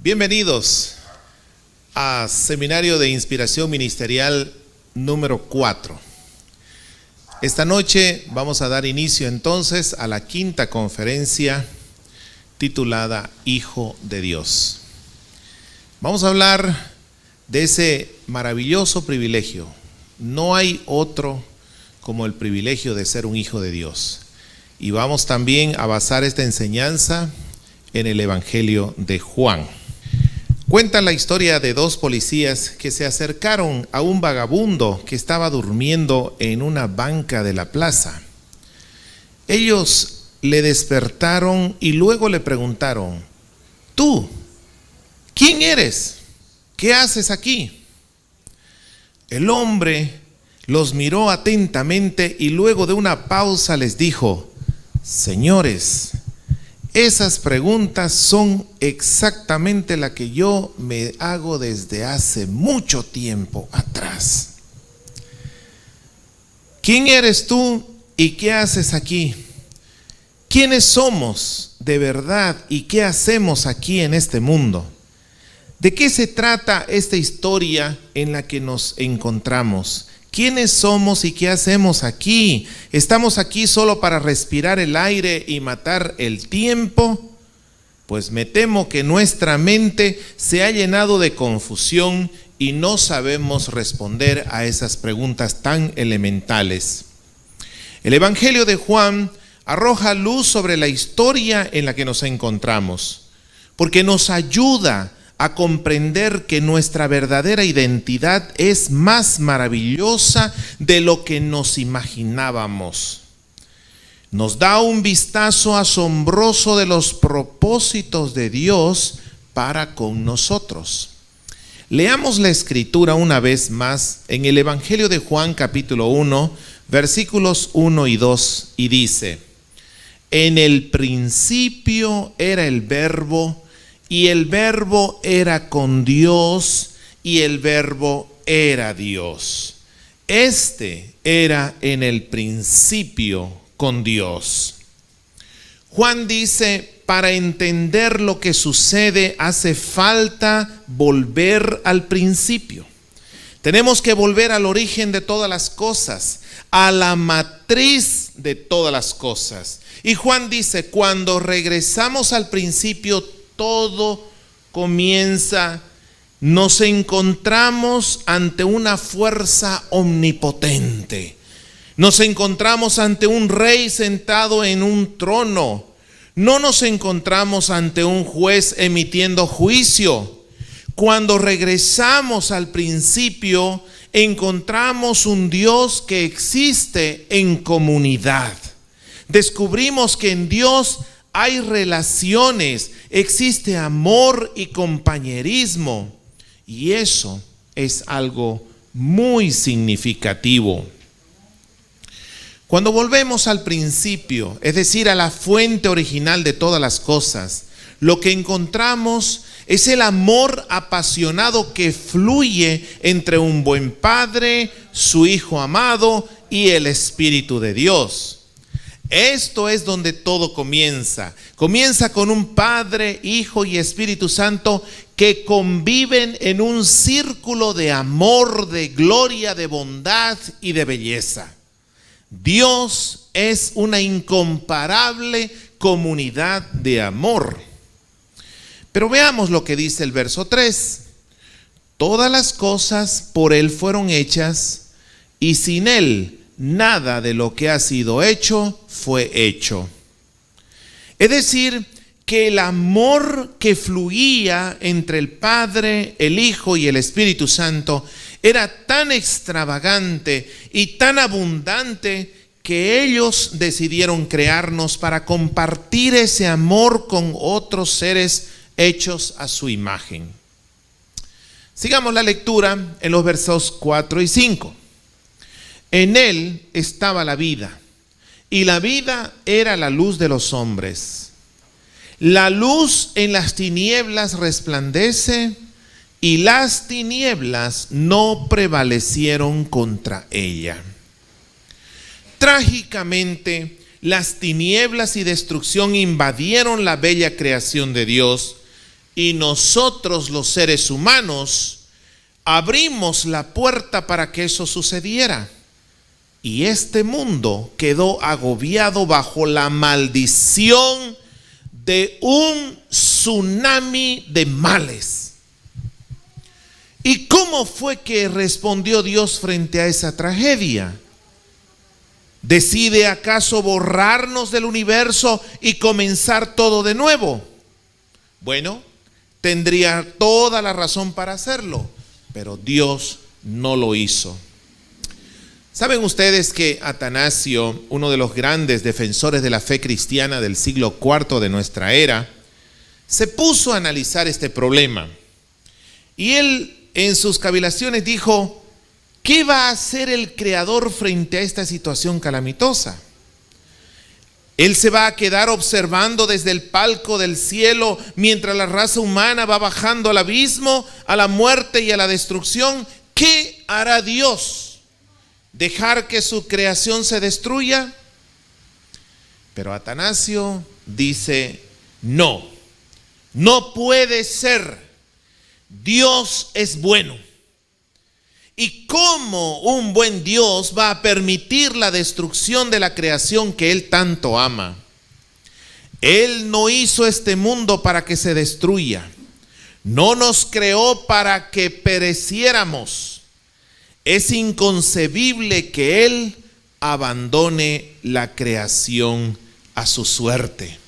Bienvenidos a Seminario de Inspiración Ministerial número 4. Esta noche vamos a dar inicio entonces a la quinta conferencia titulada Hijo de Dios. Vamos a hablar de ese maravilloso privilegio. No hay otro como el privilegio de ser un hijo de Dios. Y vamos también a basar esta enseñanza en el Evangelio de Juan. Cuenta la historia de dos policías que se acercaron a un vagabundo que estaba durmiendo en una banca de la plaza. Ellos le despertaron y luego le preguntaron: ¿tú quién eres? ¿Qué haces aquí? El hombre los miró atentamente y luego de una pausa les dijo: señores, esas preguntas son exactamente las que yo me hago desde hace mucho tiempo atrás. ¿Quién eres tú y qué haces aquí? ¿Quiénes somos de verdad y qué hacemos aquí en este mundo? ¿De qué se trata esta historia en la que nos encontramos? ¿Quiénes somos y qué hacemos aquí? ¿Estamos aquí solo para respirar el aire y matar el tiempo? Pues me temo que nuestra mente se ha llenado de confusión y no sabemos responder a esas preguntas tan elementales. El Evangelio de Juan arroja luz sobre la historia en la que nos encontramos, porque nos ayuda a comprender que nuestra verdadera identidad es más maravillosa de lo que nos imaginábamos. Nos da un vistazo asombroso de los propósitos de Dios para con nosotros. Leamos la escritura una vez más en el Evangelio de Juan capítulo 1, versículos 1 y 2, y dice: en el principio era el Verbo, y el Verbo era con Dios, y el Verbo era Dios. Este era en el principio con Dios. Juan dice, para entender lo que sucede hace falta volver al principio. Tenemos que volver al origen de todas las cosas, a la matriz de todas las cosas. Y Juan dice, cuando regresamos al principio, todo comienza. Nos encontramos ante una fuerza omnipotente. Nos encontramos ante un rey sentado en un trono. No nos encontramos ante un juez emitiendo juicio. Cuando regresamos al principio, encontramos un Dios que existe en comunidad. Descubrimos que en Dios hay relaciones, existe amor y compañerismo, y eso es algo muy significativo. Cuando volvemos al principio, es decir, a la fuente original de todas las cosas, lo que encontramos es el amor apasionado que fluye entre un buen padre, su Hijo amado y el Espíritu de Dios. Esto es donde todo comienza. Comienza con un Padre, Hijo y Espíritu Santo que conviven en un círculo de amor, de gloria, de bondad y de belleza. Dios es una incomparable comunidad de amor. Pero veamos lo que dice el verso 3. Todas las cosas por Él fueron hechas, y sin Él nada de lo que ha sido hecho fue hecho. Es decir, que el amor que fluía entre el Padre, el Hijo y el Espíritu Santo era tan extravagante y tan abundante que ellos decidieron crearnos para compartir ese amor con otros seres hechos a su imagen. Sigamos la lectura en los versos 4 y 5. En Él estaba la vida, y la vida era la luz de los hombres. La luz en las tinieblas resplandece, y las tinieblas no prevalecieron contra ella. Trágicamente, las tinieblas y destrucción invadieron la bella creación de Dios, y nosotros los seres humanos abrimos la puerta para que eso sucediera. Y este mundo quedó agobiado bajo la maldición de un tsunami de males. ¿Y cómo fue que respondió Dios frente a esa tragedia? ¿Decide acaso borrarnos del universo y comenzar todo de nuevo? Bueno, tendría toda la razón para hacerlo, pero Dios no lo hizo. ¿Saben ustedes que Atanasio, uno de los grandes defensores de la fe cristiana del siglo IV de nuestra era, se puso a analizar este problema? Y él en sus cavilaciones dijo: ¿qué va a hacer el Creador frente a esta situación calamitosa? ¿Él se va a quedar observando desde el palco del cielo mientras la raza humana va bajando al abismo, a la muerte y a la destrucción? ¿Qué hará Dios? ¿Dejar que su creación se destruya? Pero Atanasio dice: no, no puede ser. Dios es bueno. ¿Y cómo un buen Dios va a permitir la destrucción de la creación que Él tanto ama? Él no hizo este mundo para que se destruya. No nos creó para que pereciéramos. Es inconcebible que Él abandone la creación a su suerte.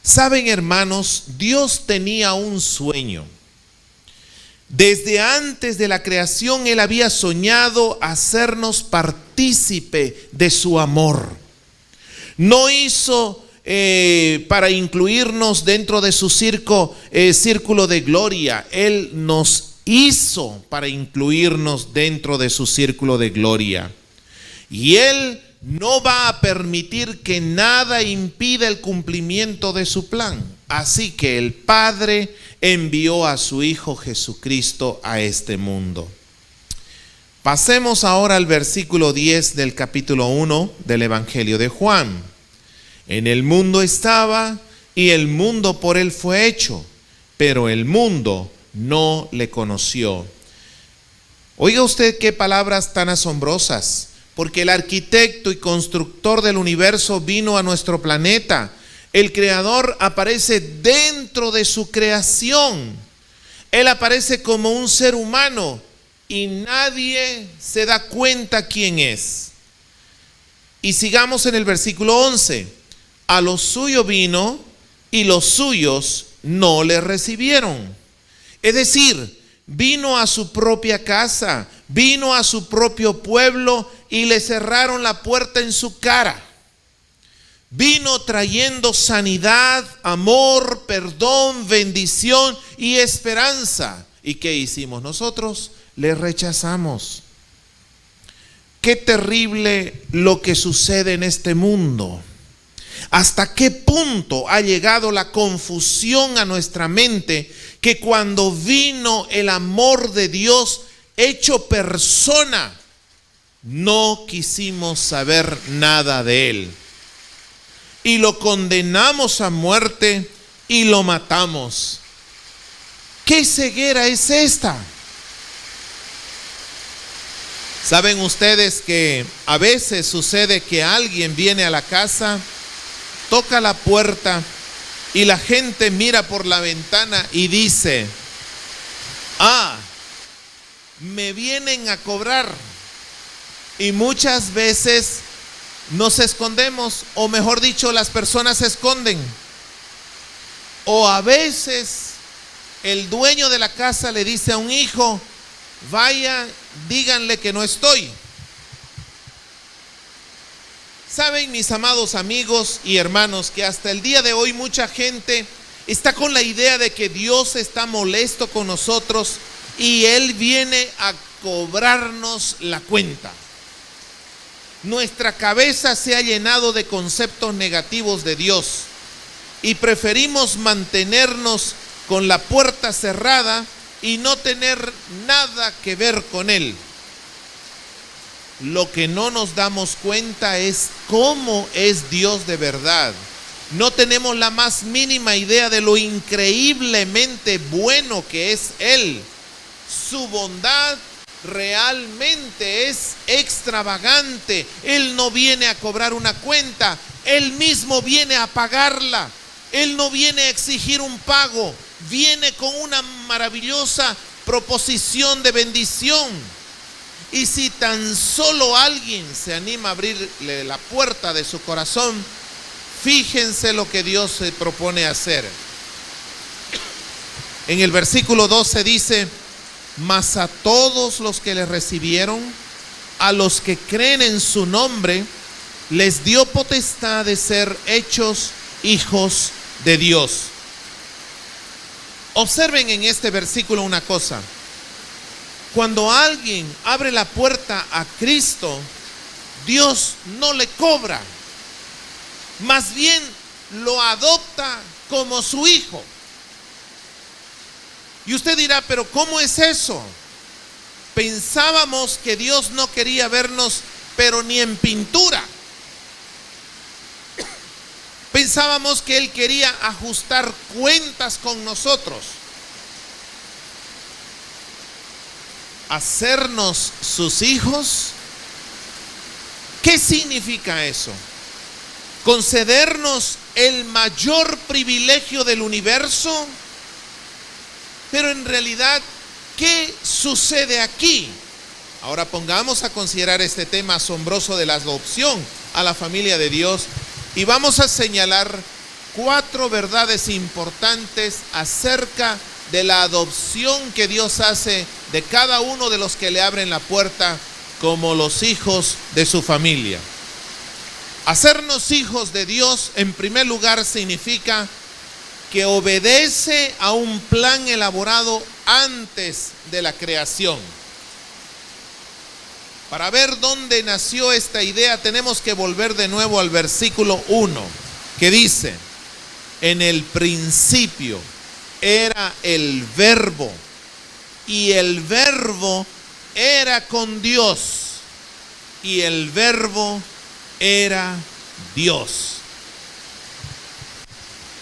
Saben, hermanos, Dios tenía un sueño. Desde antes de la creación Él había soñado hacernos partícipe de su amor. No hizo para incluirnos dentro de su círculo de gloria. Él nos hizo para incluirnos dentro de su círculo de gloria. Y Él no va a permitir que nada impida el cumplimiento de su plan. Así que el Padre envió a su Hijo Jesucristo a este mundo. Pasemos ahora al versículo 10 del capítulo 1 del Evangelio de Juan. En el mundo estaba, y el mundo por Él fue hecho, pero el mundo no le conoció. Oiga usted qué palabras tan asombrosas, porque el arquitecto y constructor del universo vino a nuestro planeta. El Creador aparece dentro de su creación. Él aparece como un ser humano y nadie se da cuenta quién es. Y sigamos en el versículo 11. A los suyos vino y los suyos no le recibieron. Es decir, vino a su propia casa, vino a su propio pueblo y le cerraron la puerta en su cara. Vino trayendo sanidad, amor, perdón, bendición y esperanza. ¿Y qué hicimos nosotros? Le rechazamos. Qué terrible lo que sucede en este mundo. ¿Hasta qué punto ha llegado la confusión a nuestra mente que cuando vino el amor de Dios hecho persona, no quisimos saber nada de Él? Y lo condenamos a muerte y lo matamos. ¿Qué ceguera es esta? ¿Saben ustedes que a veces sucede que alguien viene a la casa, toca la puerta y la gente mira por la ventana y dice: ah, me vienen a cobrar? Y muchas veces nos escondemos, o mejor dicho, las personas se esconden. O a veces el dueño de la casa le dice a un hijo: vaya, díganle que no estoy. Saben, mis amados amigos y hermanos, que hasta el día de hoy mucha gente está con la idea de que Dios está molesto con nosotros y Él viene a cobrarnos la cuenta. Nuestra cabeza se ha llenado de conceptos negativos de Dios y preferimos mantenernos con la puerta cerrada y no tener nada que ver con Él. Lo que no nos damos cuenta es cómo es Dios de verdad. No tenemos la más mínima idea de lo increíblemente bueno que es Él. Su bondad realmente es extravagante. Él no viene a cobrar una cuenta, Él mismo viene a pagarla. Él no viene a exigir un pago, viene con una maravillosa proposición de bendición. Y si tan solo alguien se anima a abrirle la puerta de su corazón, fíjense lo que Dios se propone hacer. En el versículo 12 dice: mas a todos los que le recibieron, a los que creen en su nombre, les dio potestad de ser hechos hijos de Dios. Observen en este versículo una cosa. Cuando alguien abre la puerta a Cristo, Dios no le cobra, más bien lo adopta como su hijo. Y usted dirá, pero ¿cómo es eso? Pensábamos que Dios no quería vernos, pero ni en pintura. Pensábamos que Él quería ajustar cuentas con nosotros. Hacernos sus hijos. ¿Qué significa eso? Concedernos el mayor privilegio del universo. Pero en realidad, ¿qué sucede aquí? Ahora pongamos a considerar este tema asombroso de la adopción a la familia de Dios y vamos a señalar 4 verdades importantes acerca de la adopción que Dios hace de cada uno de los que le abren la puerta como los hijos de su familia. Hacernos hijos de Dios, en primer lugar, significa que obedece a un plan elaborado antes de la creación. Para ver dónde nació esta idea, tenemos que volver de nuevo al versículo 1, que dice: en el principio era el Verbo, y el Verbo era con Dios, y el Verbo era Dios.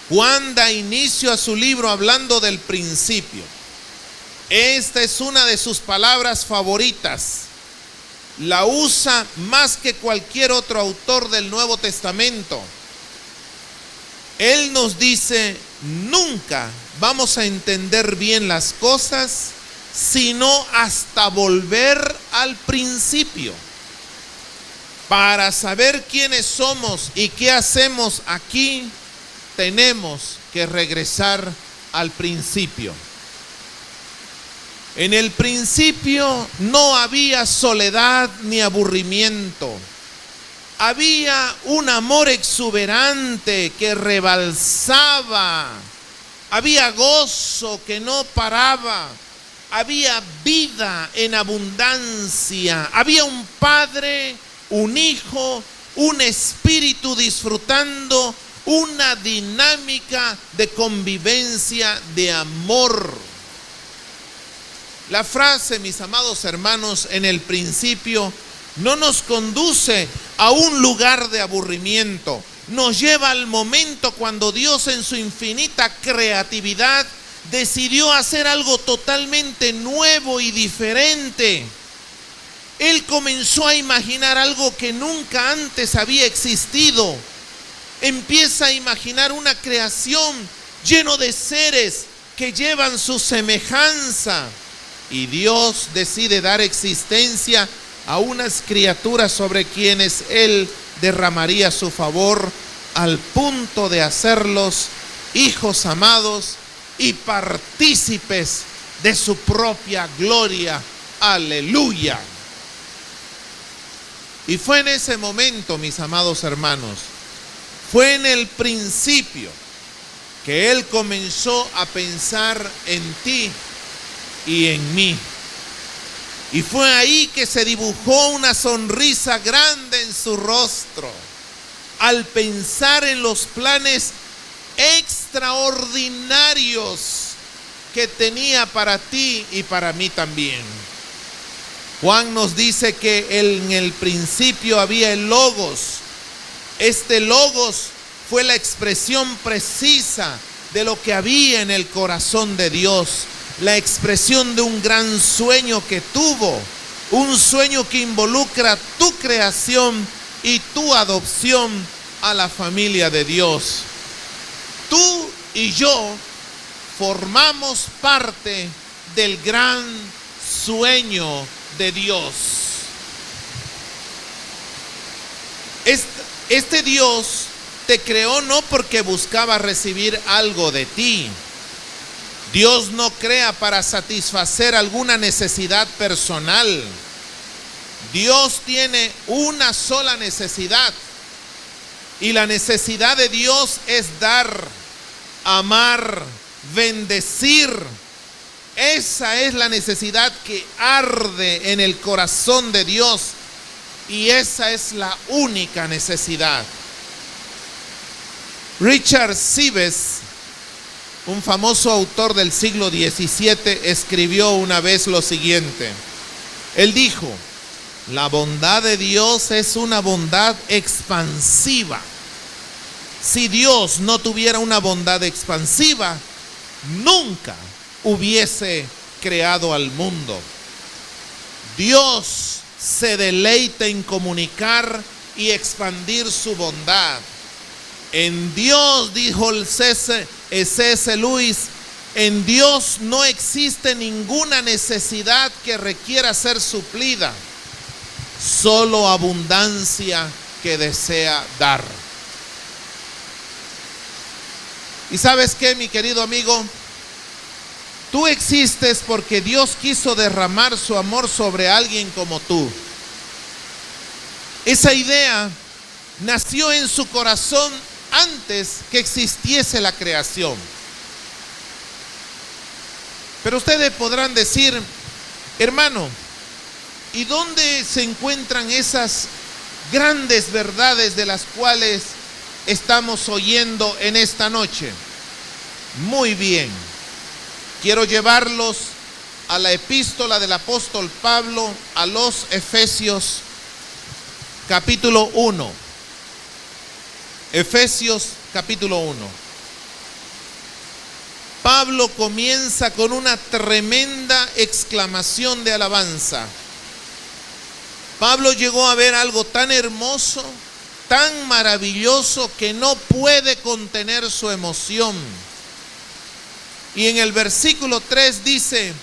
Juan da inicio a su libro hablando del principio. Esta es una de sus palabras favoritas. La usa más que cualquier otro autor del Nuevo Testamento. Él nos dice: nunca vamos a entender bien las cosas sino hasta volver al principio. Para saber quiénes somos y qué hacemos aquí, tenemos que regresar al principio. En el principio no había soledad ni aburrimiento. Había un amor exuberante que rebalsaba. Había gozo que no paraba. Había vida en abundancia. Había un padre, un hijo, un espíritu disfrutando una dinámica de convivencia, de amor. La frase, mis amados hermanos, en el principio, no nos conduce a un lugar de aburrimiento. Nos lleva al momento cuando Dios, en su infinita creatividad, decidió hacer algo totalmente nuevo y diferente. Él comenzó a imaginar algo que nunca antes había existido. Empieza a imaginar una creación lleno de seres que llevan su semejanza. Y Dios decide dar existencia a unas criaturas sobre quienes Él derramaría su favor al punto de hacerlos hijos amados y partícipes de su propia gloria. Aleluya. Y fue en ese momento, mis amados hermanos, fue en el principio que Él comenzó a pensar en ti y en mí. Y fue ahí que se dibujó una sonrisa grande en su rostro al pensar en los planes extraordinarios que tenía para ti y para mí también. Juan nos dice que en el principio había el Logos. Este Logos fue la expresión precisa de lo que había en el corazón de Dios, la expresión de un gran sueño que tuvo, un sueño que involucra tu creación y tu adopción a la familia de Dios. Tú y yo formamos parte del gran sueño de Dios. Este Dios te creó no porque buscaba recibir algo de ti. Dios no crea para satisfacer alguna necesidad personal. Dios tiene una sola necesidad. Y la necesidad de Dios es dar, amar, bendecir. Esa es la necesidad que arde en el corazón de Dios. Y esa es la única necesidad. Richard Sibbes, un famoso autor del siglo XVII, escribió una vez lo siguiente. Él dijo: la bondad de Dios es una bondad expansiva. Si Dios no tuviera una bondad expansiva, nunca hubiese creado al mundo. Dios se deleita en comunicar y expandir su bondad. En Dios, dijo el C.S. Lewis, en Dios no existe ninguna necesidad que requiera ser suplida, solo abundancia que desea dar. ¿Y sabes qué, mi querido amigo? Tú existes porque Dios quiso derramar su amor sobre alguien como tú. Esa idea nació en su corazón antes que existiese la creación. Pero ustedes podrán decir: hermano, ¿y dónde se encuentran esas grandes verdades de las cuales estamos oyendo en esta noche? Muy bien. Quiero llevarlos a la epístola del apóstol Pablo a los Efesios, capítulo 1. Efesios, capítulo 1. Pablo comienza con una tremenda exclamación de alabanza. Pablo llegó a ver algo tan hermoso, tan maravilloso, que no puede contener su emoción. Y en el versículo 3 dice: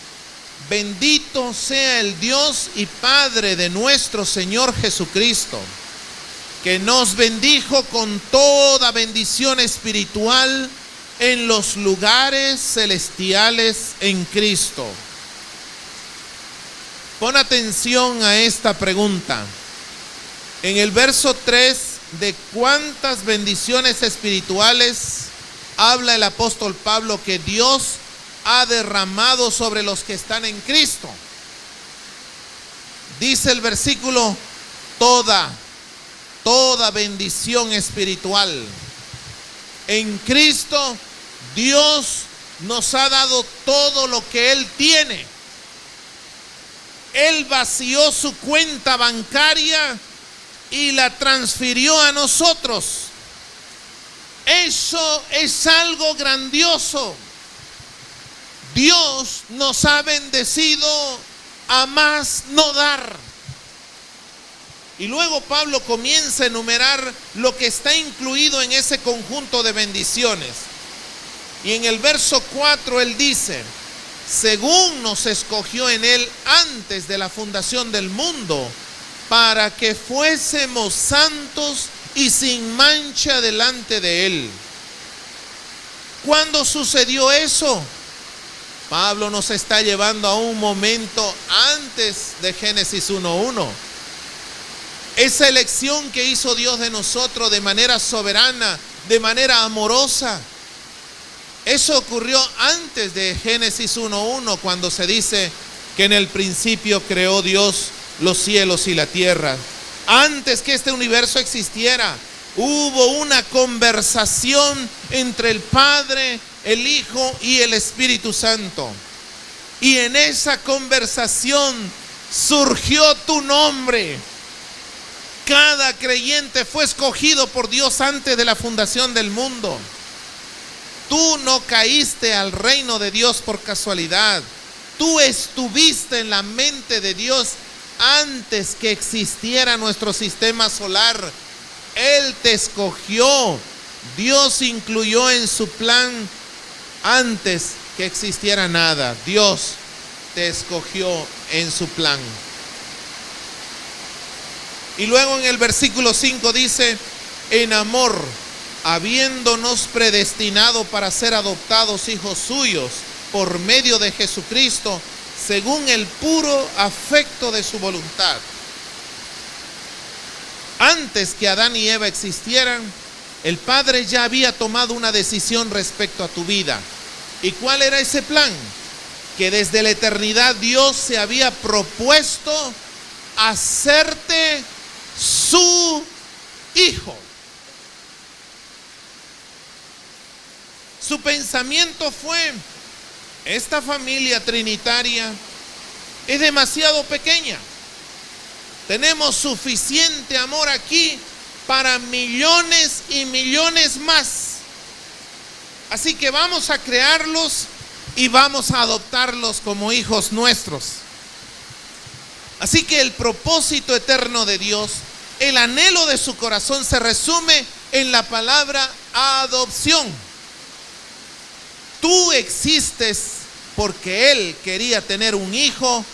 bendito sea el Dios y Padre de nuestro Señor Jesucristo, que nos bendijo con toda bendición espiritual en los lugares celestiales en Cristo. Pon atención a esta pregunta. En el verso 3, ¿de cuántas bendiciones espirituales habla el apóstol Pablo que Dios ha derramado sobre los que están en Cristo? Dice el versículo: toda bendición espiritual. En Cristo Dios nos ha dado todo lo que Él tiene. Él vació su cuenta bancaria y la transfirió a nosotros. Eso es algo grandioso. Dios nos ha bendecido a más no dar. Y luego Pablo comienza a enumerar lo que está incluido en ese conjunto de bendiciones. Y en el verso 4 él dice: según nos escogió en él antes de la fundación del mundo, para que fuésemos santos y sin mancha delante de él. ¿Cuándo sucedió eso? Pablo nos está llevando a un momento antes de Génesis 1:1. Esa elección que hizo Dios de nosotros de manera soberana, de manera amorosa, eso ocurrió antes de Génesis 1:1, cuando se dice que en el principio creó Dios los cielos y la tierra. Antes que este universo existiera, hubo una conversación entre el Padre, el Hijo y el Espíritu Santo. Y en esa conversación surgió tu nombre. Cada creyente fue escogido por Dios antes de la fundación del mundo. Tú no caíste al reino de Dios por casualidad. Tú estuviste en la mente de Dios antes que existiera nuestro sistema solar. Él te escogió. Dios incluyó en su plan antes que existiera nada. Dios te escogió en su plan. Y luego en el versículo 5 dice: en amor, habiéndonos predestinado para ser adoptados hijos suyos por medio de Jesucristo, según el puro afecto de su voluntad. Antes que Adán y Eva existieran, el Padre ya había tomado una decisión respecto a tu vida. ¿Y cuál era ese plan? Que desde la eternidad Dios se había propuesto hacerte su hijo. Su pensamiento fue: esta familia trinitaria es demasiado pequeña. Tenemos suficiente amor aquí para millones y millones más. Así que vamos a crearlos y vamos a adoptarlos como hijos nuestros. Así que el propósito eterno de Dios, el anhelo de su corazón, se resume en la palabra adopción. Tú existes porque Él quería tener un hijo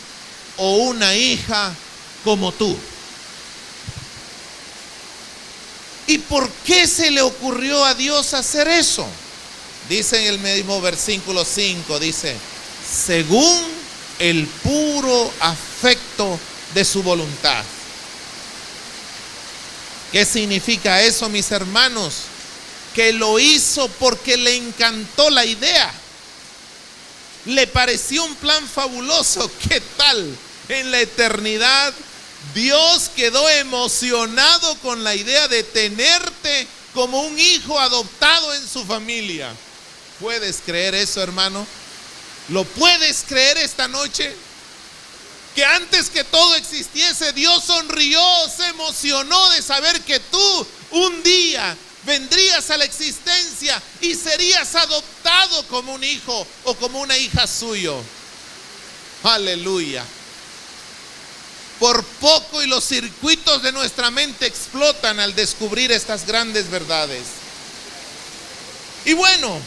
o una hija como tú. ¿Y por qué se le ocurrió a Dios hacer eso? Dice en el mismo versículo 5, dice: según el puro afecto de su voluntad. ¿Qué significa eso, mis hermanos? Que lo hizo porque le encantó la idea. Le pareció un plan fabuloso. ¿Qué tal? En la eternidad, Dios quedó emocionado con la idea de tenerte como un hijo adoptado en su familia. ¿Puedes creer eso, hermano? ¿Lo puedes creer esta noche? Que antes que todo existiese, Dios sonrió, se emocionó de saber que tú un día vendrías a la existencia y serías adoptado como un hijo o como una hija suyo. Aleluya. Por poco y los circuitos de nuestra mente explotan al descubrir estas grandes verdades. Y bueno,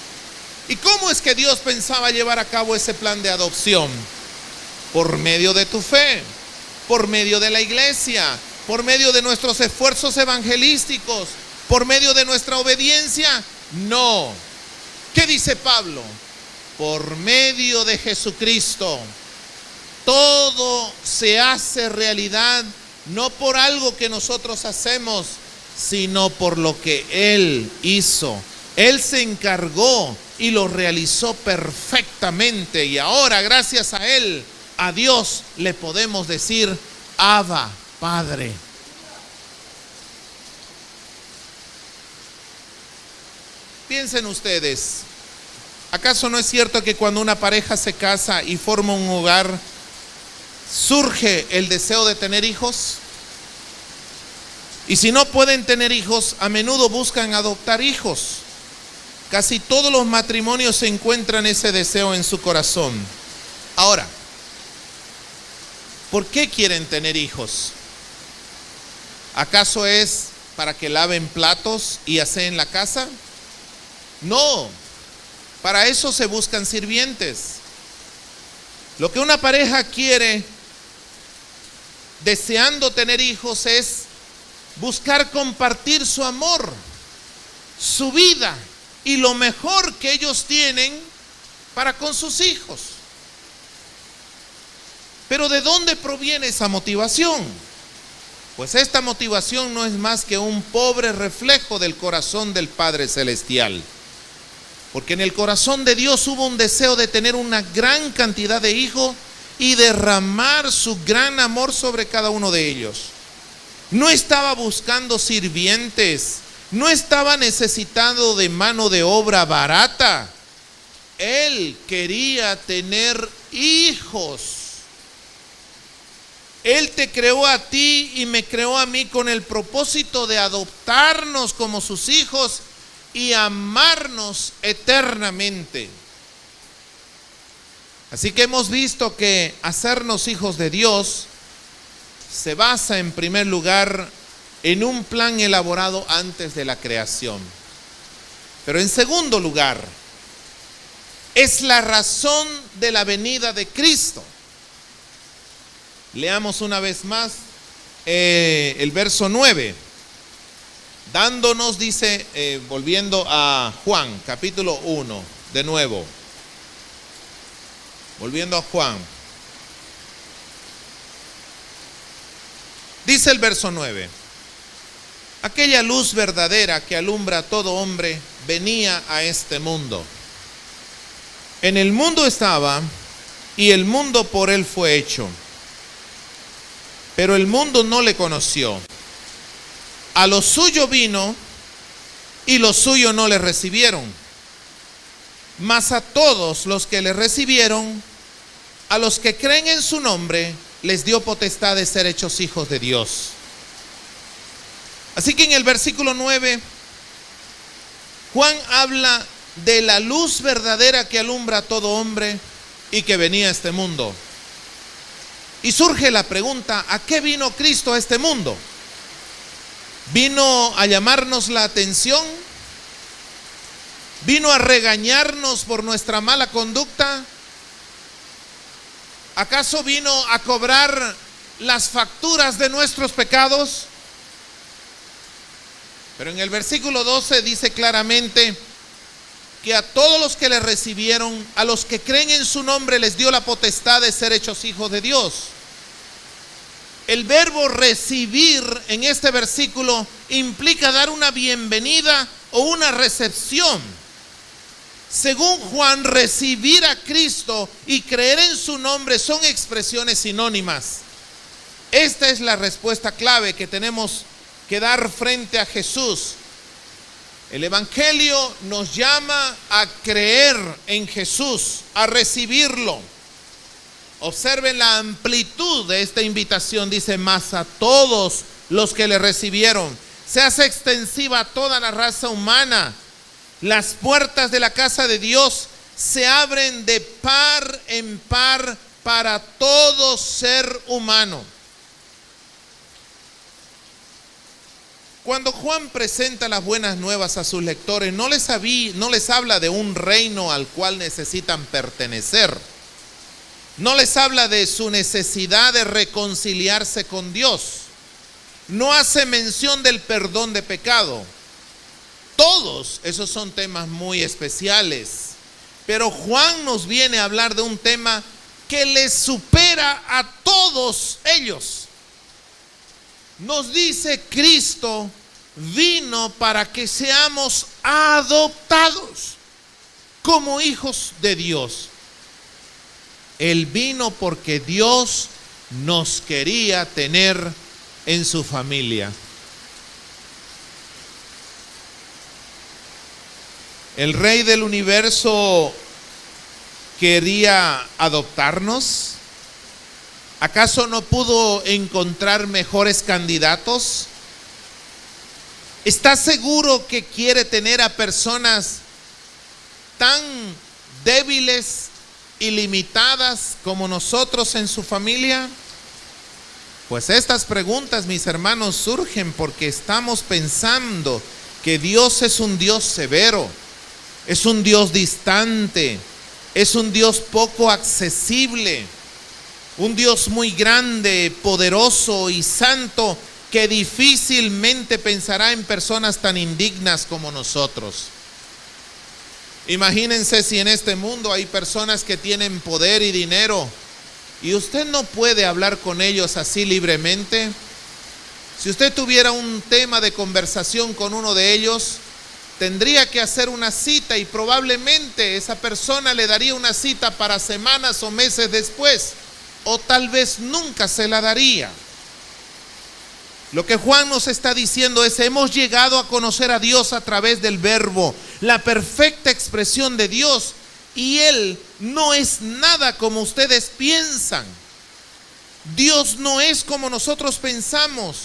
¿y cómo es que Dios pensaba llevar a cabo ese plan de adopción? Por medio de tu fe, por medio de la iglesia, por medio de nuestros esfuerzos evangelísticos, por medio de nuestra obediencia. No. ¿Qué dice Pablo? Por medio de Jesucristo. Todo se hace realidad no por algo que nosotros hacemos, sino por lo que Él hizo. Él se encargó y lo realizó perfectamente. Y ahora, gracias a Él, a Dios le podemos decir: Abba, Padre. Piensen ustedes, ¿acaso no es cierto que cuando una pareja se casa y forma un hogar, surge el deseo de tener hijos? Y si no pueden tener hijos, a menudo buscan adoptar hijos. Casi todos los matrimonios se encuentran ese deseo en su corazón. Ahora, ¿por qué quieren tener hijos? ¿Acaso es para que laven platos y aseen la casa? No, para eso se buscan sirvientes. Lo que una pareja quiere, deseando tener hijos, es buscar compartir su amor, su vida y lo mejor que ellos tienen para con sus hijos. Pero ¿de dónde proviene esa motivación? Pues esta motivación no es más que un pobre reflejo del corazón del Padre Celestial. Porque en el corazón de Dios hubo un deseo de tener una gran cantidad de hijos y derramar su gran amor sobre cada uno de ellos. No estaba buscando sirvientes, no estaba necesitado de mano de obra barata. Él quería tener hijos. Él te creó a ti y me creó a mí con el propósito de adoptarnos como sus hijos y amarnos eternamente. Así que hemos visto que hacernos hijos de Dios se basa en primer lugar en un plan elaborado antes de la creación. Pero en segundo lugar, es la razón de la venida de Cristo. Leamos una vez más el verso 9. Dándonos, dice, volviendo a Juan, capítulo 1, de nuevo. Volviendo a Juan. Dice el verso 9. Aquella luz verdadera que alumbra a todo hombre venía a este mundo. En el mundo estaba y el mundo por él fue hecho. Pero el mundo no le conoció. A lo suyo vino y los suyos no le recibieron. Mas a todos los que le recibieron, a los que creen en su nombre, les dio potestad de ser hechos hijos de Dios. Así que en el versículo 9, Juan habla de la luz verdadera que alumbra a todo hombre y que venía a este mundo. Y surge la pregunta, ¿a qué vino Cristo a este mundo? ¿Vino a llamarnos la atención? ¿Vino a regañarnos por nuestra mala conducta? ¿Acaso vino a cobrar las facturas de nuestros pecados? Pero en el versículo 12 dice claramente que a todos los que le recibieron, a los que creen en su nombre, les dio la potestad de ser hechos hijos de Dios. El verbo recibir en este versículo implica dar una bienvenida o una recepción. Según Juan, recibir a Cristo y creer en su nombre son expresiones sinónimas. Esta es la respuesta clave que tenemos que dar frente a Jesús. El Evangelio nos llama a creer en Jesús, a recibirlo. Observen la amplitud de esta invitación. Dice, más a todos los que le recibieron. Se hace extensiva a toda la raza humana. Las puertas de la casa de Dios se abren de par en par para todo ser humano. Cuando Juan presenta las buenas nuevas a sus lectores, no les habla de un reino al cual necesitan pertenecer. No les habla de su necesidad de reconciliarse con Dios. No hace mención del perdón de pecado. Todos esos son temas muy especiales. Pero Juan nos viene a hablar de un tema que les supera a todos ellos. Nos dice, Cristo vino para que seamos adoptados como hijos de Dios. Él vino porque Dios nos quería tener en su familia. El Rey del universo quería adoptarnos. ¿Acaso no pudo encontrar mejores candidatos? ¿Está seguro que quiere tener a personas tan débiles y limitadas como nosotros en su familia? Pues estas preguntas, mis hermanos, surgen porque estamos pensando que Dios es un Dios severo, es un Dios distante, es un Dios poco accesible, un Dios muy grande, poderoso y santo, que difícilmente pensará en personas tan indignas como nosotros. Imagínense si en este mundo hay personas que tienen poder y dinero y usted no puede hablar con ellos así libremente. Si usted tuviera un tema de conversación con uno de ellos, tendría que hacer una cita y probablemente esa persona le daría una cita para semanas o meses después, o tal vez nunca se la daría. Lo que Juan nos está diciendo es: hemos llegado a conocer a Dios a través del Verbo, la perfecta expresión de Dios, y Él no es nada como ustedes piensan. Dios no es como nosotros pensamos.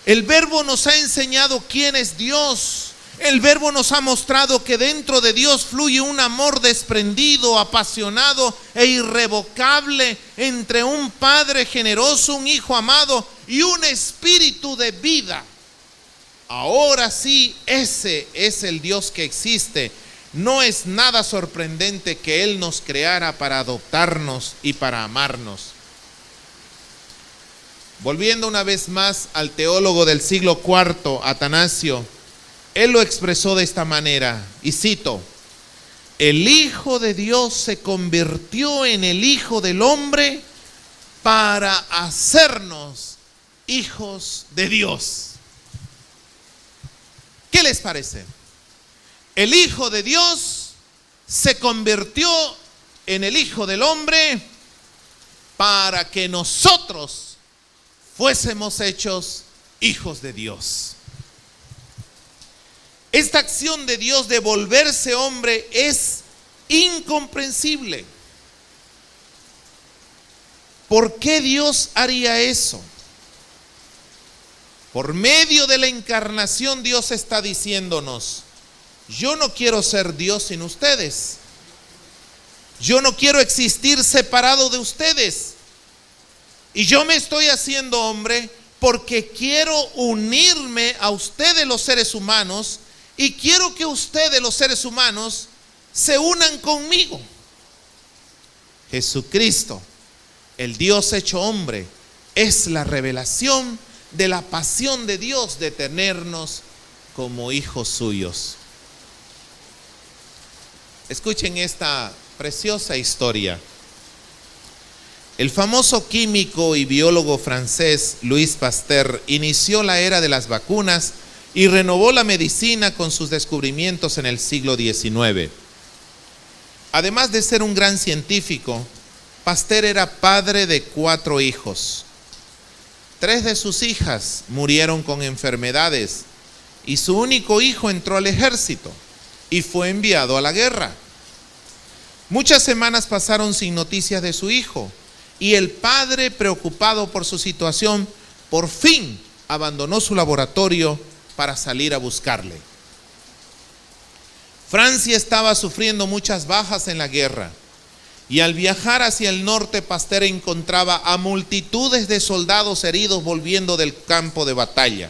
El Verbo nos ha enseñado quién es Dios. El Verbo nos ha mostrado que dentro de Dios fluye un amor desprendido, apasionado e irrevocable entre un Padre generoso, un Hijo amado y un Espíritu de vida. Ahora sí, ese es el Dios que existe. No es nada sorprendente que Él nos creara para adoptarnos y para amarnos. Volviendo una vez más al teólogo del siglo IV, Atanasio, él lo expresó de esta manera, y cito: el Hijo de Dios se convirtió en el Hijo del hombre para hacernos hijos de Dios. ¿Qué les parece? El Hijo de Dios se convirtió en el Hijo del hombre para que nosotros fuésemos hechos hijos de Dios. Esta acción de Dios de volverse hombre es incomprensible. ¿Por qué Dios haría eso? Por medio de la encarnación, Dios está diciéndonos: yo no quiero ser Dios sin ustedes. Yo no quiero existir separado de ustedes. Y yo me estoy haciendo hombre porque quiero unirme a ustedes los seres humanos y quiero que ustedes los seres humanos se unan conmigo. Jesucristo, el Dios hecho hombre, es la revelación de la pasión de Dios de tenernos como hijos suyos. Escuchen esta preciosa historia. El famoso químico y biólogo francés Louis Pasteur inició la era de las vacunas y renovó la medicina con sus descubrimientos en el siglo XIX. Además de ser un gran científico, Pasteur era padre de 4 hijos. 3 de sus hijas murieron con enfermedades y su único hijo entró al ejército y fue enviado a la guerra. Muchas semanas pasaron sin noticias de su hijo y el padre, preocupado por su situación, por fin abandonó su laboratorio para salir a buscarle. Francia estaba sufriendo muchas bajas en la guerra y al viajar hacia el norte, Pasteur encontraba a multitudes de soldados heridos volviendo del campo de batalla.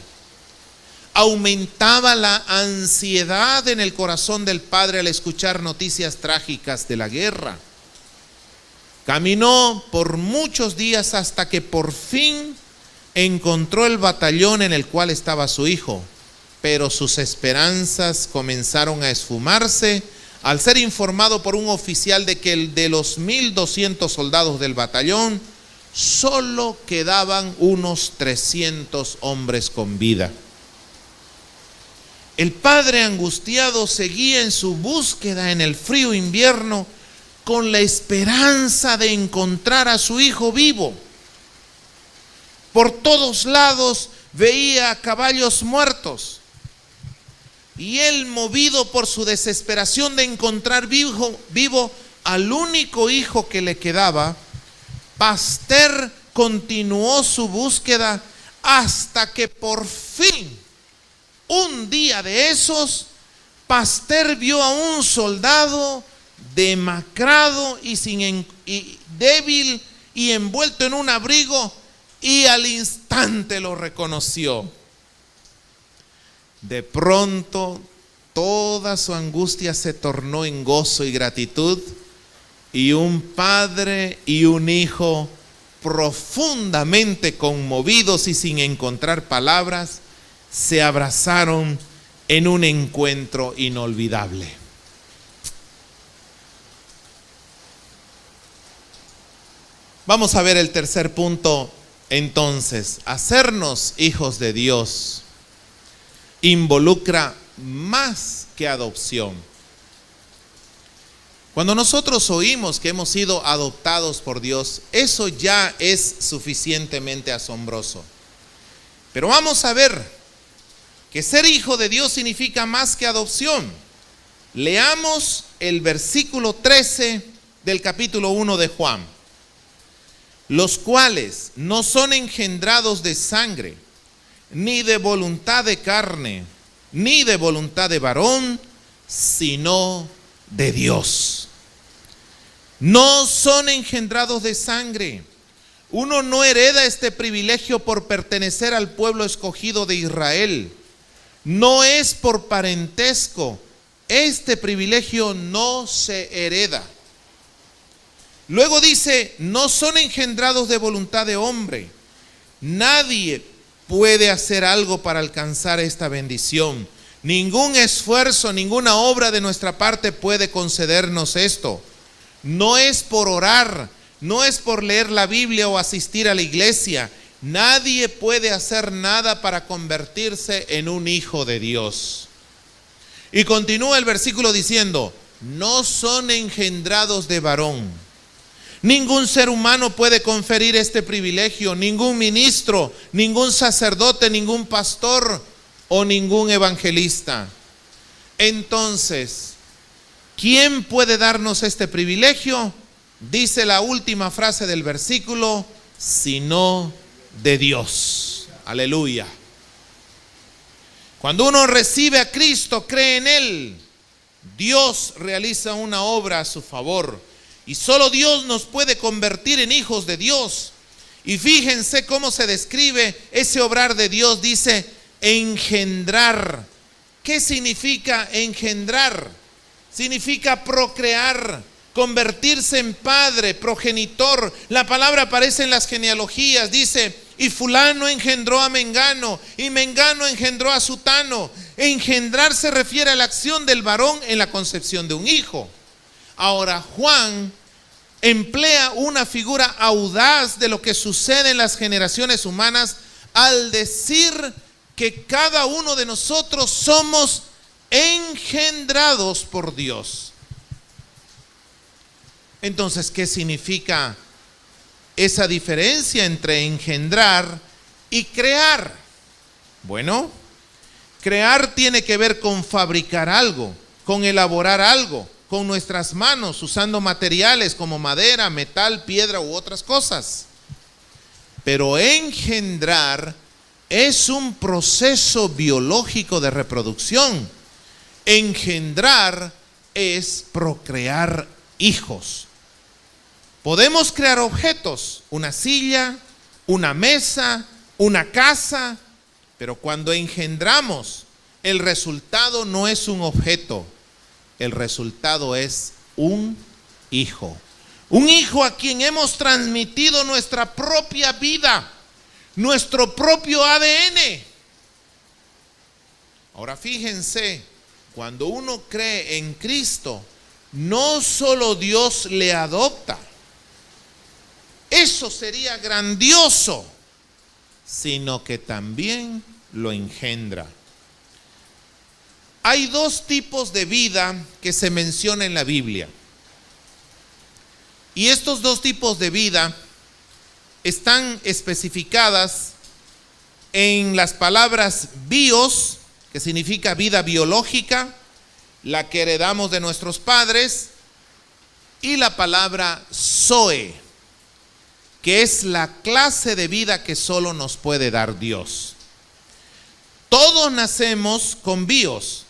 Aumentaba la ansiedad en el corazón del padre al escuchar noticias trágicas de la guerra. Caminó por muchos días hasta que por fin encontró el batallón en el cual estaba su hijo, pero sus esperanzas comenzaron a esfumarse al ser informado por un oficial de que de los 1,200 soldados del batallón solo quedaban unos 300 hombres con vida. El padre angustiado seguía en su búsqueda en el frío invierno con la esperanza de encontrar a su hijo vivo. Por todos lados veía caballos muertos y él, movido por su desesperación de encontrar vivo al único hijo que le quedaba, Pasteur continuó su búsqueda hasta que por fin, un día de esos, Pasteur vio a un soldado demacrado y débil y envuelto en un abrigo, y al instante lo reconoció. De pronto toda su angustia se tornó en gozo y gratitud, y un padre y un hijo, profundamente conmovidos y sin encontrar palabras, se abrazaron en un encuentro inolvidable. Vamos a ver el tercer punto entonces. Hacernos hijos de Dios involucra más que adopción. Cuando nosotros oímos que hemos sido adoptados por Dios, eso ya es suficientemente asombroso. Pero vamos a ver que ser hijo de Dios significa más que adopción. Leamos el versículo 13 del capítulo 1 de Juan. los cuales no son engendrados de sangre, ni de voluntad de carne, ni de voluntad de varón, sino de Dios. No son engendrados de sangre. Uno no hereda este privilegio por pertenecer al pueblo escogido de Israel. No es por parentesco. Este privilegio no se hereda. Luego dice, no son engendrados de voluntad de hombre. Nadie puede hacer algo para alcanzar esta bendición. Ningún esfuerzo, ninguna obra de nuestra parte puede concedernos esto. No es por orar, no es por leer la Biblia o asistir a la iglesia. Nadie puede hacer nada para convertirse en un hijo de Dios. Y continúa el versículo diciendo, no son engendrados de varón. Ningún ser humano puede conferir este privilegio, ningún ministro, ningún sacerdote, ningún pastor o ningún evangelista. Entonces, ¿quién puede darnos este privilegio? Dice la última frase del versículo, sino de Dios. Aleluya. Cuando uno recibe a Cristo, cree en Él, Dios realiza una obra a su favor. Y solo Dios nos puede convertir en hijos de Dios. Y fíjense cómo se describe ese obrar de Dios. Dice, engendrar. ¿Qué significa engendrar? Significa procrear, convertirse en padre, progenitor. La palabra aparece en las genealogías. Dice, y fulano engendró a mengano, y mengano engendró a sutano. Engendrar se refiere a la acción del varón en la concepción de un hijo. Ahora, Juan emplea una figura audaz de lo que sucede en las generaciones humanas al decir que cada uno de nosotros somos engendrados por Dios. Entonces, ¿qué significa esa diferencia entre engendrar y crear? Bueno, crear tiene que ver con fabricar algo, con elaborar algo, con nuestras manos, usando materiales como madera, metal, piedra u otras cosas. Pero engendrar es un proceso biológico de reproducción. Engendrar es procrear hijos. Podemos crear objetos, una silla, una mesa, una casa, pero cuando engendramos, el resultado no es un objeto. El resultado es un hijo. Un hijo a quien hemos transmitido nuestra propia vida, nuestro propio ADN. Ahora fíjense, cuando uno cree en Cristo, no solo Dios le adopta, eso sería grandioso, sino que también lo engendra. Hay dos tipos de vida que se menciona en la Biblia. Y estos dos tipos de vida están especificadas en las palabras bios, que significa vida biológica, la que heredamos de nuestros padres, y la palabra zoe, que es la clase de vida que solo nos puede dar Dios. Todos nacemos con bios,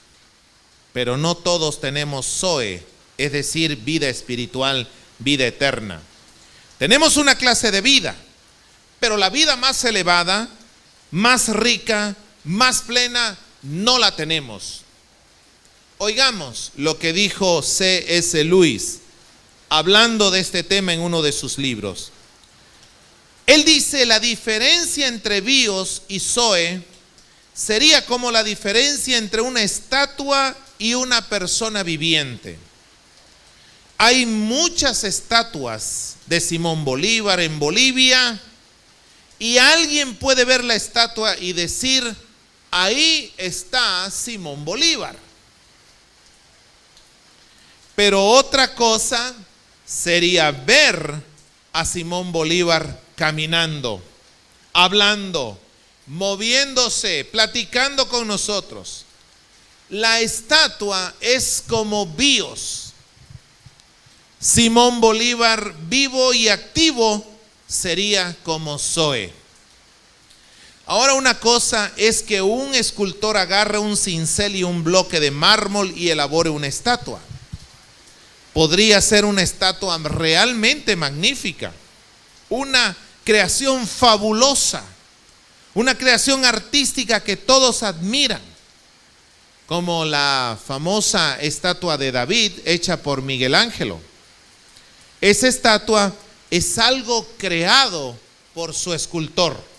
pero no todos tenemos zoe, es decir, vida espiritual, vida eterna. Tenemos una clase de vida, pero la vida más elevada, más rica, más plena, no la tenemos. Oigamos lo que dijo C.S. Lewis, hablando de este tema en uno de sus libros. Él dice, la diferencia entre bios y zoe sería como la diferencia entre una estatua y una persona viviente. Hay muchas estatuas de Simón Bolívar en Bolivia y alguien puede ver la estatua y decir, ahí está Simón Bolívar. Pero otra cosa sería ver a Simón Bolívar caminando, hablando, moviéndose, platicando con nosotros. La estatua es como bios. Simón Bolívar vivo y activo sería como Zoe. Ahora, una cosa es que un escultor agarre un cincel y un bloque de mármol y elabore una estatua. Podría ser una estatua realmente magnífica, una creación fabulosa, una creación artística que todos admiran, como la famosa estatua de David hecha por Miguel Ángel. Esa estatua es algo creado por su escultor.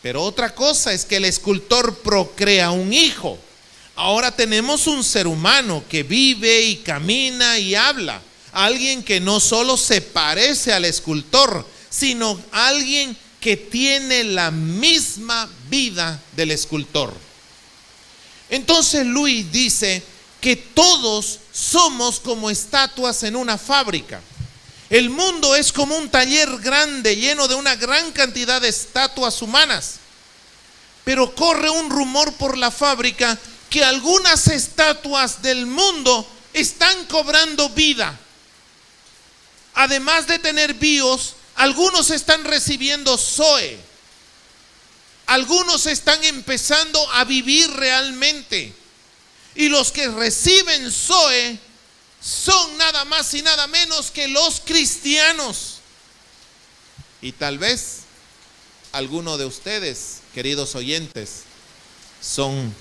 Pero otra cosa es que el escultor procrea un hijo. Ahora tenemos un ser humano que vive y camina y habla. Alguien que no solo se parece al escultor, sino alguien que tiene la misma vida del escultor. Entonces Luis dice que todos somos como estatuas en una fábrica. El mundo es como un taller grande lleno de una gran cantidad de estatuas humanas. Pero corre un rumor por la fábrica que algunas estatuas del mundo están cobrando vida. Además de tener bios, algunos están recibiendo Zoe. Algunos están empezando a vivir realmente. Y los que reciben Zoe son nada más y nada menos que los cristianos. Y tal vez alguno de ustedes, queridos oyentes, son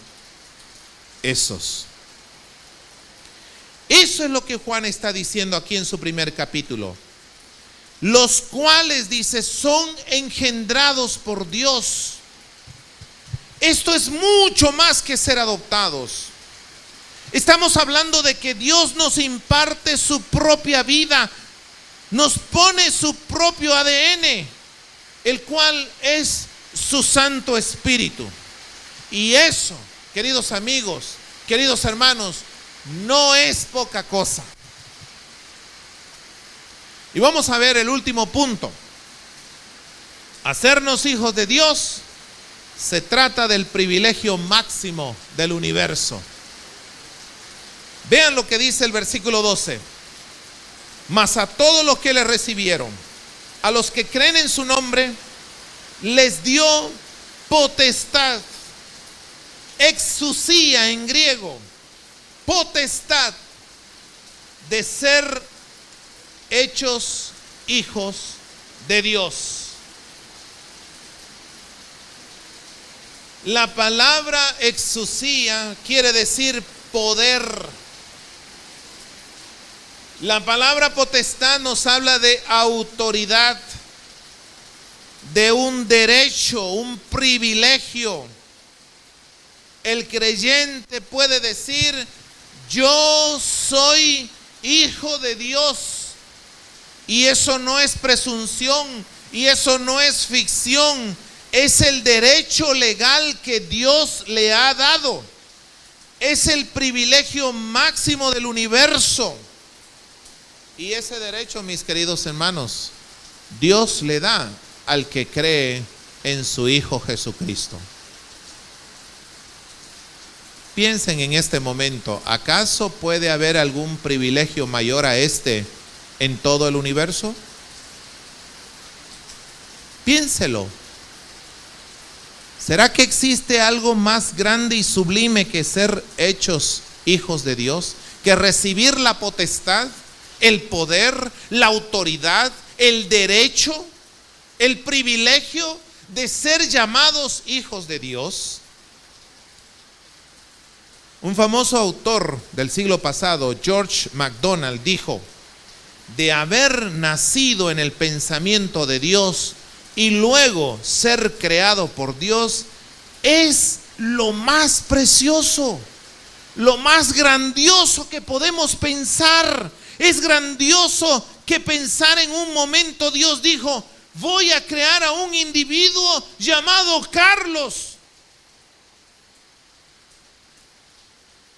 esos. Eso es lo que Juan está diciendo aquí en su primer capítulo. Los cuales, dice, son engendrados por Dios. Esto es mucho más que ser adoptados. Estamos hablando de que Dios nos imparte su propia vida, nos pone su propio ADN, el cual es su Santo Espíritu. Y eso, queridos amigos, queridos hermanos, no es poca cosa. Y vamos a ver el último punto. Hacernos hijos de Dios se trata del privilegio máximo del universo. Vean lo que dice el versículo 12. Mas a todos los que le recibieron, a los que creen en su nombre, les dio potestad, exousia en griego, potestad de ser hechos hijos de Dios. La palabra exousia quiere decir poder. La palabra potestad nos habla de autoridad, de un derecho, un privilegio. El creyente puede decir: yo soy hijo de Dios. Y eso no es presunción, y eso no es ficción. Es el derecho legal que Dios le ha dado. Es el privilegio máximo del universo. Y ese derecho, mis queridos hermanos, Dios le da al que cree en su Hijo Jesucristo. Piensen en este momento, ¿acaso puede haber algún privilegio mayor a este en todo el universo? Piénselo. ¿Será que existe algo más grande y sublime que ser hechos hijos de Dios? Que recibir la potestad, el poder, la autoridad, el derecho, el privilegio de ser llamados hijos de Dios. Un famoso autor del siglo pasado, George MacDonald, dijo: de haber nacido en el pensamiento de Dios y luego ser creado por Dios, es lo más precioso, lo más grandioso que podemos pensar. Es grandioso que pensar en un momento Dios dijo: voy a crear a un individuo llamado Carlos.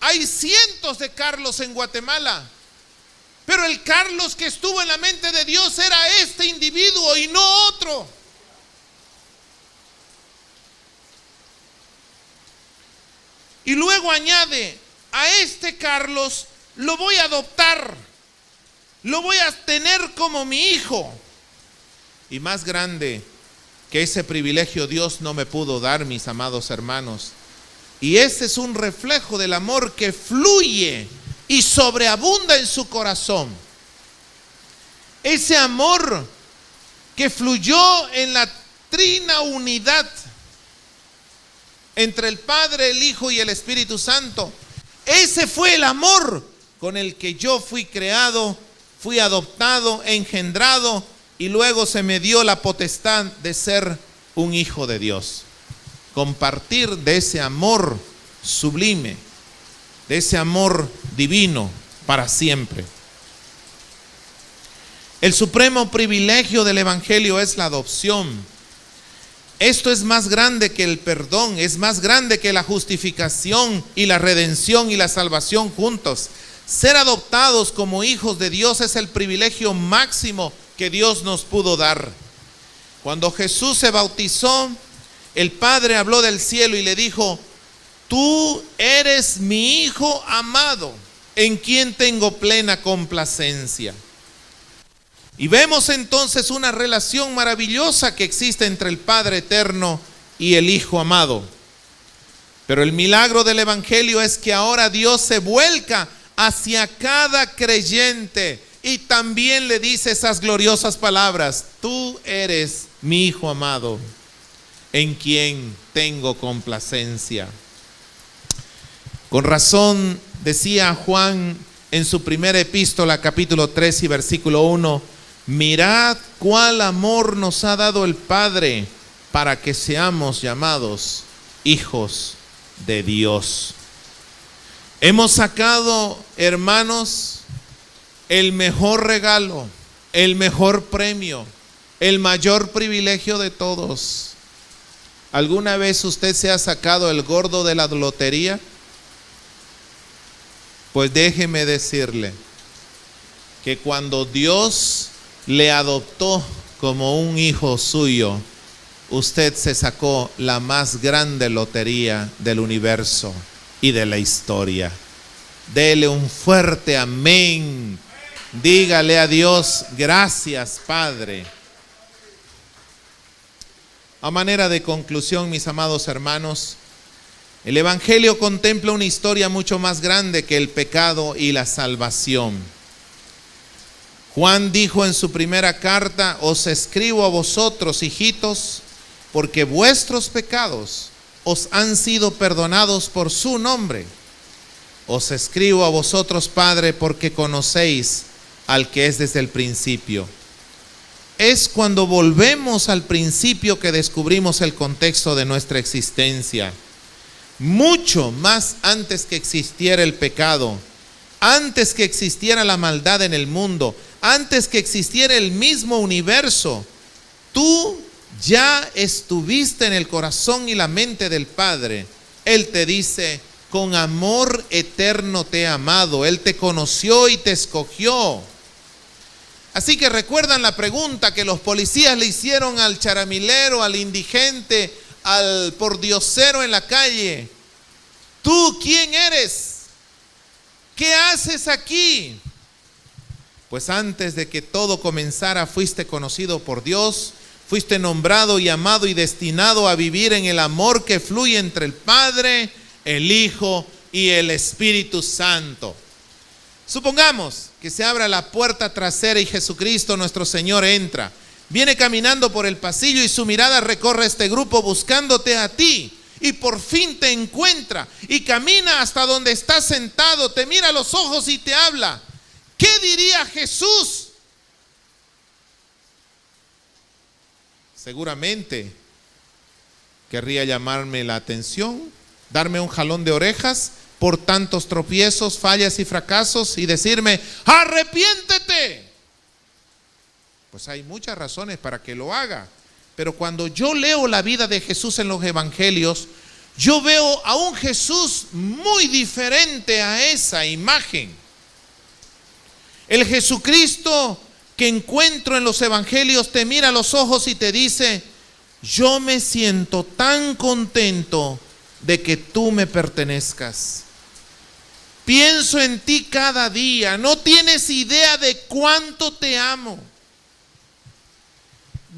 Hay cientos de Carlos en Guatemala, pero el Carlos que estuvo en la mente de Dios era este individuo y no otro. Y luego añade: a este Carlos lo voy a adoptar, lo voy a tener como mi hijo. Y más grande que ese privilegio Dios no me pudo dar, mis amados hermanos. Y ese es un reflejo del amor que fluye y sobreabunda en su corazón. Ese amor que fluyó en la trina unidad entre el Padre, el Hijo y el Espíritu Santo. Ese fue el amor con el que yo fui creado, fui adoptado, engendrado y luego se me dio la potestad de ser un hijo de Dios. Compartir de ese amor sublime, de ese amor divino para siempre. El supremo privilegio del Evangelio es la adopción. Esto es más grande que el perdón, es más grande que la justificación y la redención y la salvación juntos. Ser adoptados como hijos de Dios es el privilegio máximo que Dios nos pudo dar. Cuando Jesús se bautizó, el Padre habló del cielo y le dijo: tú eres mi Hijo amado, en quien tengo plena complacencia. Y vemos entonces una relación maravillosa que existe entre el Padre eterno y el Hijo amado. Pero el milagro del Evangelio es que ahora Dios se vuelca hacia cada creyente y también le dice esas gloriosas palabras: tú eres mi Hijo amado, en quien tengo complacencia. Con razón decía Juan en su primera epístola, capítulo 3 y versículo 1: mirad cuál amor nos ha dado el Padre para que seamos llamados hijos de Dios. Hemos sacado, hermanos, el mejor regalo, el mejor premio, el mayor privilegio de todos. ¿Alguna vez usted se ha sacado el gordo de la lotería? Pues déjeme decirle que cuando Dios le adoptó como un hijo suyo, usted se sacó la más grande lotería del universo y de la historia. Dele un fuerte amén. Dígale a Dios: gracias, Padre. A manera de conclusión, mis amados hermanos, el Evangelio contempla una historia mucho más grande que el pecado y la salvación. Juan dijo en su primera carta: os escribo a vosotros, hijitos, porque vuestros pecados os han sido perdonados por su nombre. Os escribo a vosotros, Padre, porque conocéis al que es desde el principio. Es cuando volvemos al principio que descubrimos el contexto de nuestra existencia. Mucho más antes que existiera el pecado, antes que existiera la maldad en el mundo, antes que existiera el mismo universo, tú ya estuviste en el corazón y la mente del Padre. Él te dice: con amor eterno te he amado. Él te conoció y te escogió. Así que recuerdan la pregunta que los policías le hicieron al charamilero, al indigente, al pordiosero en la calle: ¿tú quién eres? ¿Qué haces aquí? Pues antes de que todo comenzara, fuiste conocido por Dios, fuiste nombrado y amado y destinado a vivir en el amor que fluye entre el Padre, el Hijo y el Espíritu Santo. Supongamos que se abra la puerta trasera y Jesucristo nuestro Señor entra. Viene caminando por el pasillo y su mirada recorre este grupo buscándote a ti. Y por fin te encuentra y camina hasta donde estás sentado, te mira a los ojos y te habla. ¿Qué diría Jesús? Seguramente querría llamarme la atención, darme un jalón de orejas por tantos tropiezos, fallas y fracasos y decirme: ¡arrepiéntete! Pues hay muchas razones para que lo haga. Pero cuando yo leo la vida de Jesús en los evangelios, yo veo a un Jesús muy diferente a esa imagen. El Jesucristo que encuentro en los evangelios te mira a los ojos y te dice: yo me siento tan contento de que tú me pertenezcas. Pienso en ti cada día, no tienes idea de cuánto te amo.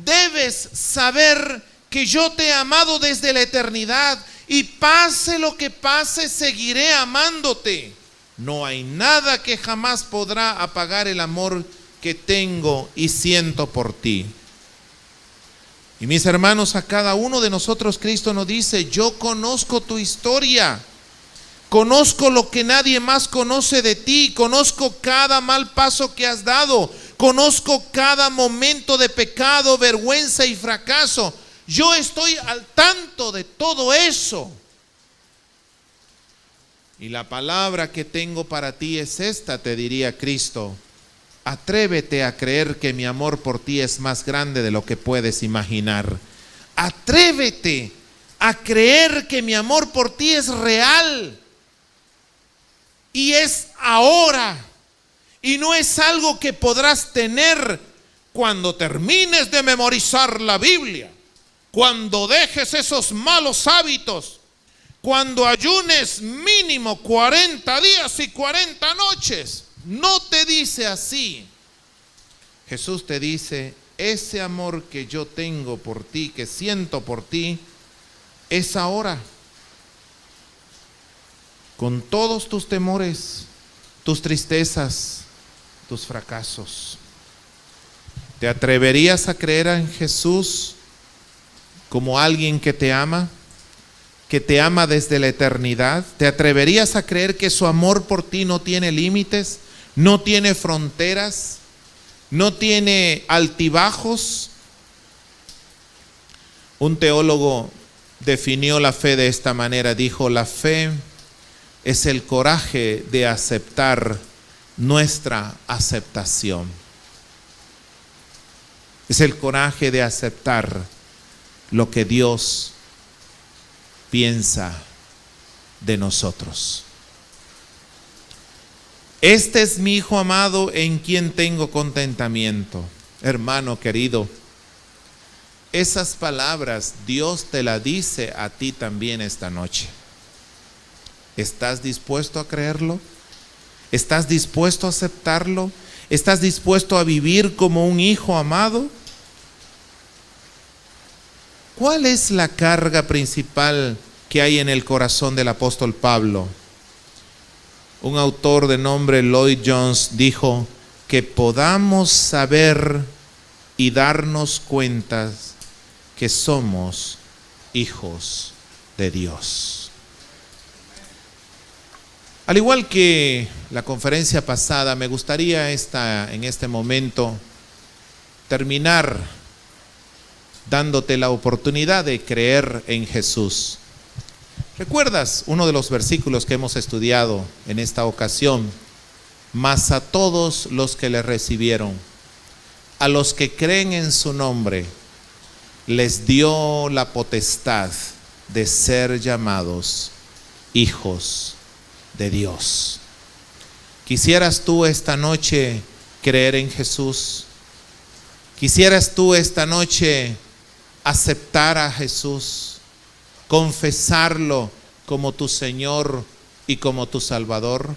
debes saber que yo te he amado desde la eternidad y pase lo que pase, seguiré amándote. No hay nada que jamás podrá apagar el amor que tengo y siento por ti. Y mis hermanos, a cada uno de nosotros Cristo nos dice: yo conozco tu historia, conozco lo que nadie más conoce de ti, conozco cada mal paso que has dado, conozco cada momento de pecado, vergüenza y fracaso. Yo estoy al tanto de todo eso. Y la palabra que tengo para ti es esta, te diría Cristo: atrévete a creer que mi amor por ti es más grande de lo que puedes imaginar. Atrévete a creer que mi amor por ti es real y es ahora, y no es algo que podrás tener cuando termines de memorizar la Biblia, cuando dejes esos malos hábitos, cuando ayunes mínimo 40 días y 40 noches. No te dice así. Jesús te dice: ese amor que yo tengo por ti, que siento por ti, es ahora. Con todos tus temores, tus tristezas, tus fracasos. ¿Te atreverías a creer en Jesús como alguien que te ama desde la eternidad? ¿Te atreverías a creer que su amor por ti no tiene límites, no tiene fronteras, no tiene altibajos? Un teólogo definió la fe de esta manera, dijo: la fe es el coraje de aceptar nuestra aceptación. Es el coraje de aceptar lo que Dios piensa de nosotros. Este es mi Hijo amado en quien tengo contentamiento. Hermano querido, esas palabras Dios te las dice a ti también esta noche. ¿Estás dispuesto a creerlo? ¿Estás dispuesto a aceptarlo? ¿Estás dispuesto a vivir como un hijo amado? ¿Cuál es la carga principal que hay en el corazón del apóstol Pablo? Un autor de nombre Lloyd Jones dijo: que podamos saber y darnos cuenta que somos hijos de Dios. Al igual que la conferencia pasada, me gustaría en este momento terminar dándote la oportunidad de creer en Jesús. ¿Recuerdas uno de los versículos que hemos estudiado en esta ocasión? Mas a todos los que le recibieron, a los que creen en su nombre, les dio la potestad de ser llamados hijos de Dios. ¿Quisieras tú esta noche creer en Jesús? ¿Quisieras tú esta noche aceptar a Jesús, confesarlo como tu Señor y como tu Salvador?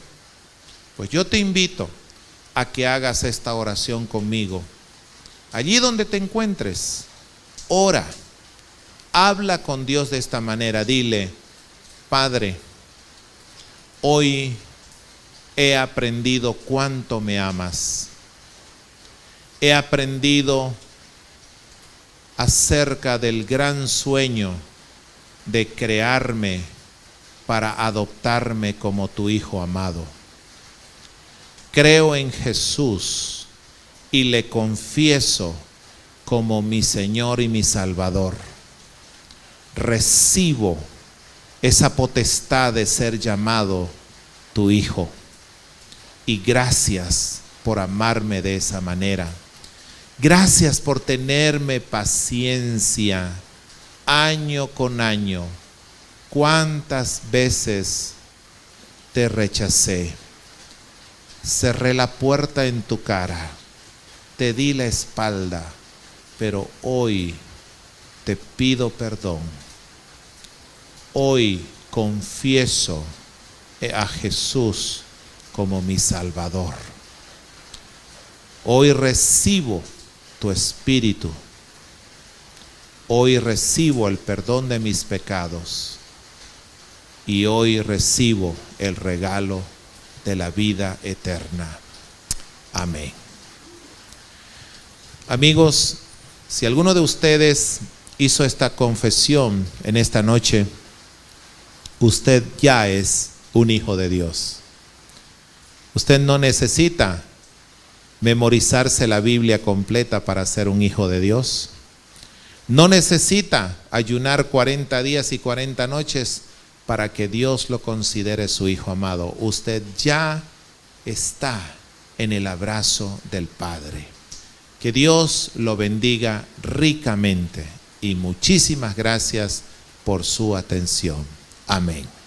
Pues yo te invito a que hagas esta oración conmigo. Allí donde te encuentres, ora, habla con Dios de esta manera. Dile: Padre, hoy he aprendido cuánto me amas. He aprendido acerca del gran sueño de crearme para adoptarme como tu hijo amado. Creo en Jesús y le confieso como mi Señor y mi Salvador. Recibo esa potestad de ser llamado tu hijo. Y gracias por amarme de esa manera. Gracias por tenerme paciencia año con año. ¿Cuántas veces te rechacé? Cerré la puerta en tu cara, te di la espalda, pero hoy te pido perdón. Hoy confieso a Jesús como mi Salvador. Hoy recibo tu Espíritu hoy recibo el perdón de mis pecados y hoy recibo el regalo de la vida eterna. Amén. Amigos, si alguno de ustedes hizo esta confesión en esta noche, usted ya es un hijo de Dios. Usted no necesita memorizarse la Biblia completa para ser un hijo de Dios. No necesita ayunar 40 días y 40 noches para que Dios lo considere su hijo amado. Usted ya está en el abrazo del Padre. Que Dios lo bendiga ricamente y muchísimas gracias por su atención. Amén.